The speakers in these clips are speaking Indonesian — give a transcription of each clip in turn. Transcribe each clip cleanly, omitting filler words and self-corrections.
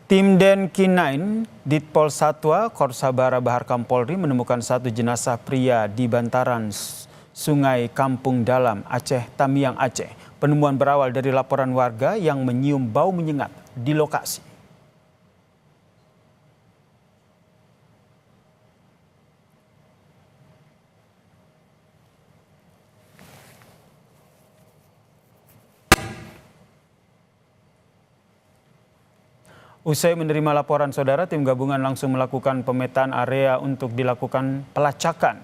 Tim Den9 Ditpol Satwa Korsabara Baharkam Polri menemukan satu jenazah pria di bantaran Sungai Kampung Dalam, Aceh Tamiang, Aceh. Penemuan berawal dari laporan warga yang menyium bau menyengat di lokasi. Usai menerima laporan saudara, tim gabungan langsung melakukan pemetaan area untuk dilakukan pelacakan.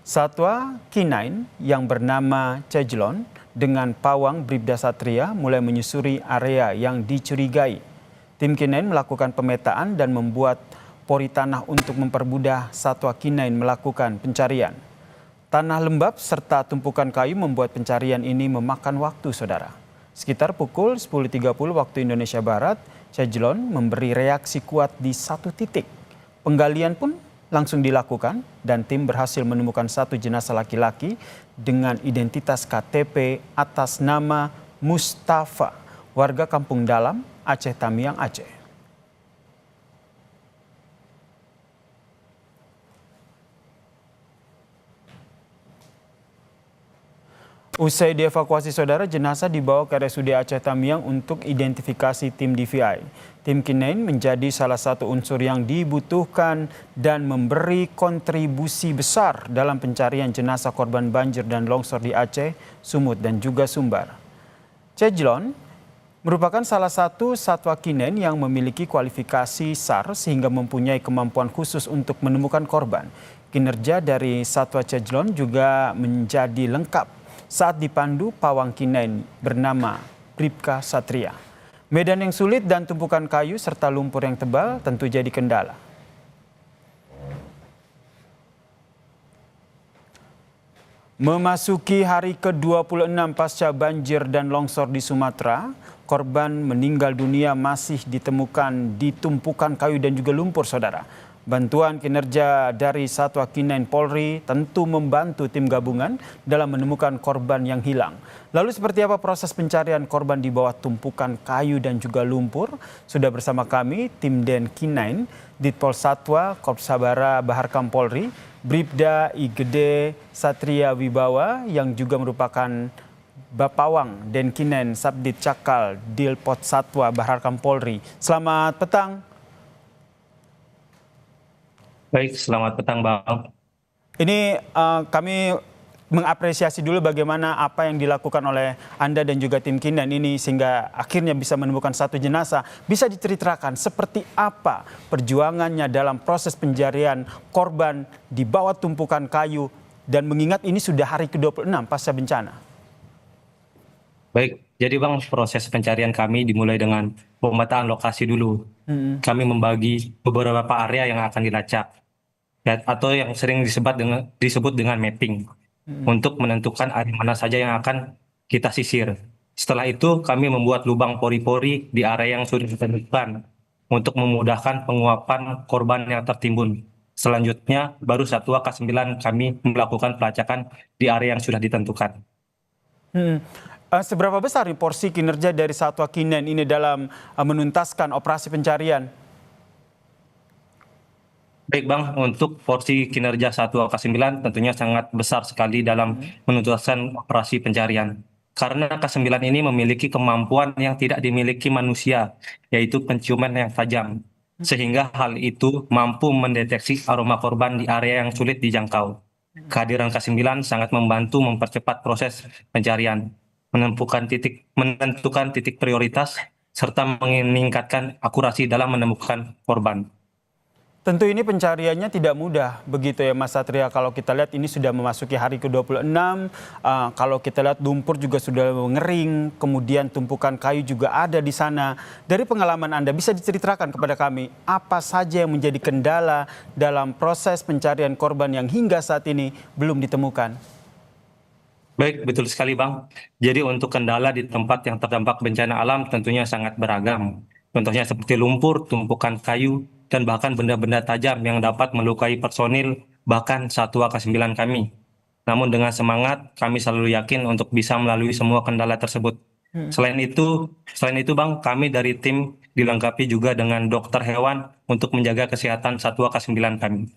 Satwa K9 yang bernama Cejlon dengan pawang Bribda Satria mulai menyusuri area yang dicurigai. Tim K9 melakukan pemetaan dan membuat pori tanah untuk mempermudah Satwa K9 melakukan pencarian. Tanah lembab serta tumpukan kayu membuat pencarian ini memakan waktu saudara. Sekitar pukul 10.30 waktu Indonesia Barat, Cejlon memberi reaksi kuat di satu titik. Penggalian pun langsung dilakukan dan tim berhasil menemukan satu jenazah laki-laki dengan identitas KTP atas nama Mustafa, warga Kampung Dalam, Aceh Tamiang, Aceh. Usai dievakuasi saudara, jenazah dibawa ke RSUD Aceh Tamiang untuk identifikasi tim DVI. Tim K9 menjadi salah satu unsur yang dibutuhkan dan memberi kontribusi besar dalam pencarian jenazah korban banjir dan longsor di Aceh, Sumut dan juga Sumbar. Cejlon merupakan salah satu satwa K9 yang memiliki kualifikasi SAR sehingga mempunyai kemampuan khusus untuk menemukan korban. Kinerja dari satwa Cejlon juga menjadi lengkap saat dipandu pawang K9 bernama Bribka Satria. Medan yang sulit dan tumpukan kayu serta lumpur yang tebal tentu jadi kendala. Memasuki hari ke-26 pasca banjir dan longsor di Sumatera, korban meninggal dunia masih ditemukan di tumpukan kayu dan juga lumpur saudara. Bantuan kinerja dari Satwa K9 Polri tentu membantu tim gabungan dalam menemukan korban yang hilang. Lalu seperti apa proses pencarian korban di bawah tumpukan kayu dan juga lumpur? Sudah bersama kami tim Den K9 Ditpol Satwa Korsabara Baharkam Polri, Bribda Igede Satria Wibawa yang juga merupakan Bapawang Den K9 Sabdit Cakal Dilpot Satwa Baharkam Polri. Selamat petang. Baik, selamat petang Bang. Ini kami mengapresiasi dulu bagaimana apa yang dilakukan oleh Anda dan juga tim K9 ini sehingga akhirnya bisa menemukan satu jenazah. Bisa diceritakan seperti apa perjuangannya dalam proses pencarian korban di bawah tumpukan kayu dan mengingat ini sudah hari ke-26 pasca bencana. Baik, jadi Bang, proses pencarian kami dimulai dengan pemetaan lokasi dulu. Kami membagi beberapa area yang akan dilacak atau yang sering disebut dengan mapping untuk menentukan area mana saja yang akan kita sisir. Setelah itu kami membuat lubang pori-pori di area yang sudah ditentukan untuk memudahkan penguapan korban yang tertimbun. Selanjutnya baru Satwa K9 kami melakukan pelacakan di area yang sudah ditentukan. Seberapa besar nih porsi kinerja dari Satwa K9 ini dalam menuntaskan operasi pencarian? Baik Bang, untuk porsi kinerja Satwa K9 tentunya sangat besar sekali dalam menuntaskan operasi pencarian. Karena K9 ini memiliki kemampuan yang tidak dimiliki manusia, yaitu penciuman yang tajam. Sehingga hal itu mampu mendeteksi aroma korban di area yang sulit dijangkau. Kehadiran K9 sangat membantu mempercepat proses pencarian, menentukan titik prioritas, serta meningkatkan akurasi dalam menemukan korban. Tentu ini pencariannya tidak mudah begitu ya Mas Satria. Kalau kita lihat ini sudah memasuki hari ke-26, kalau kita lihat lumpur juga sudah mengering, kemudian tumpukan kayu juga ada di sana. Dari pengalaman Anda bisa diceritakan kepada kami apa saja yang menjadi kendala dalam proses pencarian korban yang hingga saat ini belum ditemukan? Baik, betul sekali Bang. Jadi untuk kendala di tempat yang terdampak bencana alam tentunya sangat beragam. Contohnya seperti lumpur, tumpukan kayu, dan bahkan benda-benda tajam yang dapat melukai personil, bahkan Satwa K9 kami. Namun dengan semangat, kami selalu yakin untuk bisa melalui semua kendala tersebut. Selain itu Bang, kami dari tim dilengkapi juga dengan dokter hewan untuk menjaga kesehatan satwa K9 kami.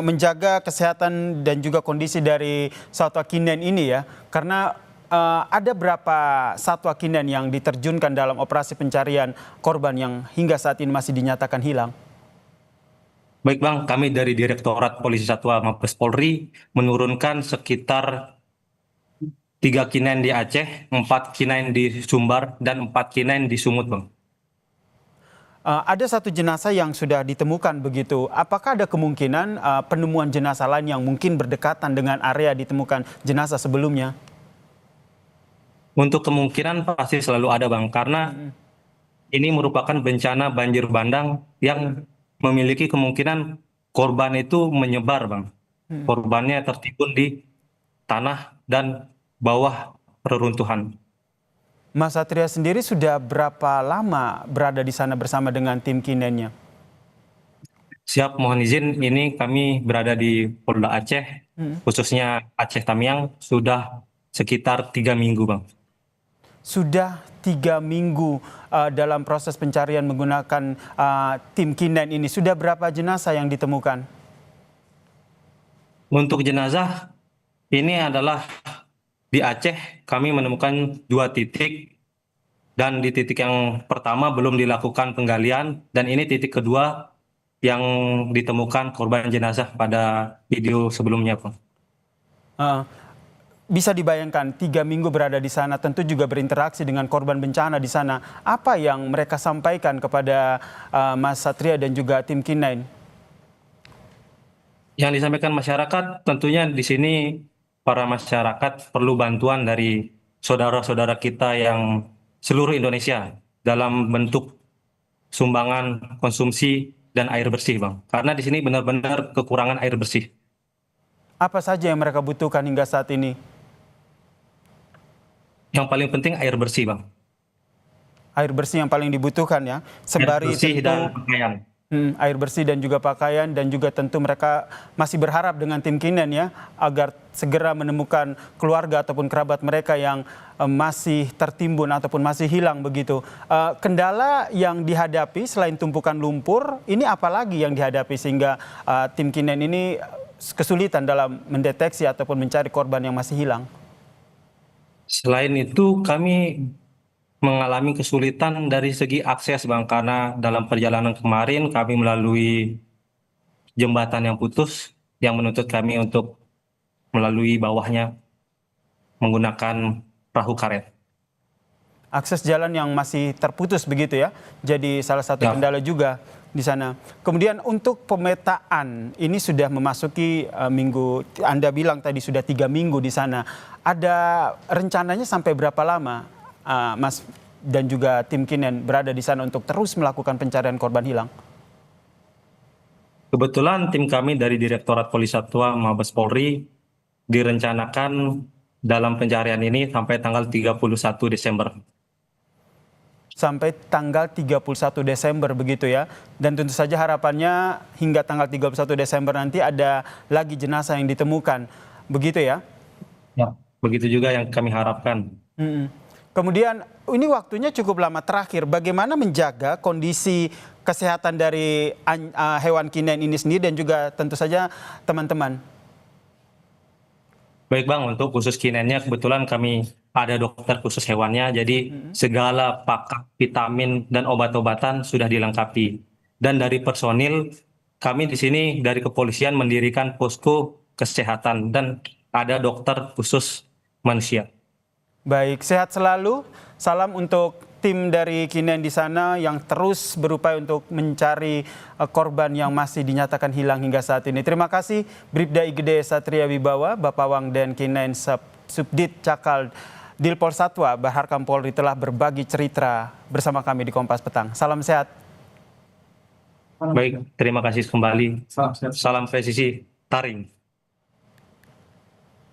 Menjaga kesehatan dan juga kondisi dari satwa K9 ini ya, karena ada berapa satwa K9 yang diterjunkan dalam operasi pencarian korban yang hingga saat ini masih dinyatakan hilang? Baik Bang, kami dari Direktorat Polisi Satwa Mabes Polri menurunkan sekitar 3 K9 di Aceh, 4 K9 di Sumbar, dan 4 K9 di Sumut Bang. Ada satu jenazah yang sudah ditemukan begitu. Apakah ada kemungkinan penemuan jenazah lain yang mungkin berdekatan dengan area ditemukan jenazah sebelumnya? Untuk kemungkinan pasti selalu ada Bang, karena ini merupakan bencana banjir bandang yang memiliki kemungkinan korban itu menyebar Bang. Korbannya tertimbun di tanah dan bawah reruntuhan. Mas Satria sendiri sudah berapa lama berada di sana bersama dengan tim K9-nya? Siap, mohon izin, ini kami berada di Polda Aceh, khususnya Aceh Tamiang, sudah sekitar 3 minggu Bang. Sudah 3 minggu dalam proses pencarian menggunakan tim K9 ini. Sudah berapa jenazah yang ditemukan? Untuk jenazah, ini adalah di Aceh kami menemukan 2 titik, dan di titik yang pertama belum dilakukan penggalian, dan ini titik kedua yang ditemukan korban jenazah pada video sebelumnya Bang. Bisa dibayangkan 3 minggu berada di sana, tentu juga berinteraksi dengan korban bencana di sana. Apa yang mereka sampaikan kepada Mas Satria dan juga tim K9? Yang disampaikan masyarakat tentunya di sini para masyarakat perlu bantuan dari saudara-saudara kita yang seluruh Indonesia dalam bentuk sumbangan konsumsi dan air bersih Bang. Karena di sini benar-benar kekurangan air bersih. Apa saja yang mereka butuhkan hingga saat ini? Yang paling penting air bersih Bang. Air bersih yang paling dibutuhkan ya. Sembari air bersih tentu dan pakaian. Air bersih dan juga pakaian, dan juga tentu mereka masih berharap dengan tim K9 ya agar segera menemukan keluarga ataupun kerabat mereka yang masih tertimbun ataupun masih hilang begitu. Kendala yang dihadapi selain tumpukan lumpur, ini apalagi yang dihadapi sehingga tim K9 ini kesulitan dalam mendeteksi ataupun mencari korban yang masih hilang? Selain itu kami mengalami kesulitan dari segi akses Bang, karena dalam perjalanan kemarin kami melalui jembatan yang putus yang menuntut kami untuk melalui bawahnya menggunakan perahu karet. Akses jalan yang masih terputus begitu ya, jadi salah satu Ya. kendala juga di sana. Kemudian untuk pemetaan ini sudah memasuki minggu, Anda bilang tadi sudah 3 minggu di sana. Ada rencananya sampai berapa lama Mas dan juga tim K9 berada di sana untuk terus melakukan pencarian korban hilang? Kebetulan tim kami dari Direktorat Polisi Satwa Mabes Polri direncanakan dalam pencarian ini sampai tanggal 31 Desember. Sampai tanggal 31 Desember begitu ya. Dan tentu saja harapannya hingga tanggal 31 Desember nanti ada lagi jenazah yang ditemukan. Begitu ya? Ya. Begitu juga yang kami harapkan. Kemudian ini waktunya cukup lama. Terakhir, bagaimana menjaga kondisi kesehatan dari hewan K9 ini sendiri dan juga tentu saja teman-teman? Baik Bang, untuk khusus K9-nya kebetulan kami ada dokter khusus hewannya, jadi segala paket vitamin dan obat-obatan sudah dilengkapi. Dan dari personil, kami di sini dari kepolisian mendirikan posko kesehatan dan ada dokter khusus manusia. Baik, sehat selalu. Salam untuk tim dari K9 di sana yang terus berupaya untuk mencari korban yang masih dinyatakan hilang hingga saat ini. Terima kasih Bribda Igede Satria Wibawa, Bapak Wangden K9 Subdit Cakal Dilpol Satwa Baharkam Polri telah berbagi cerita bersama kami di Kompas Petang. Salam sehat. Baik, terima kasih kembali. Salam presisi Taring.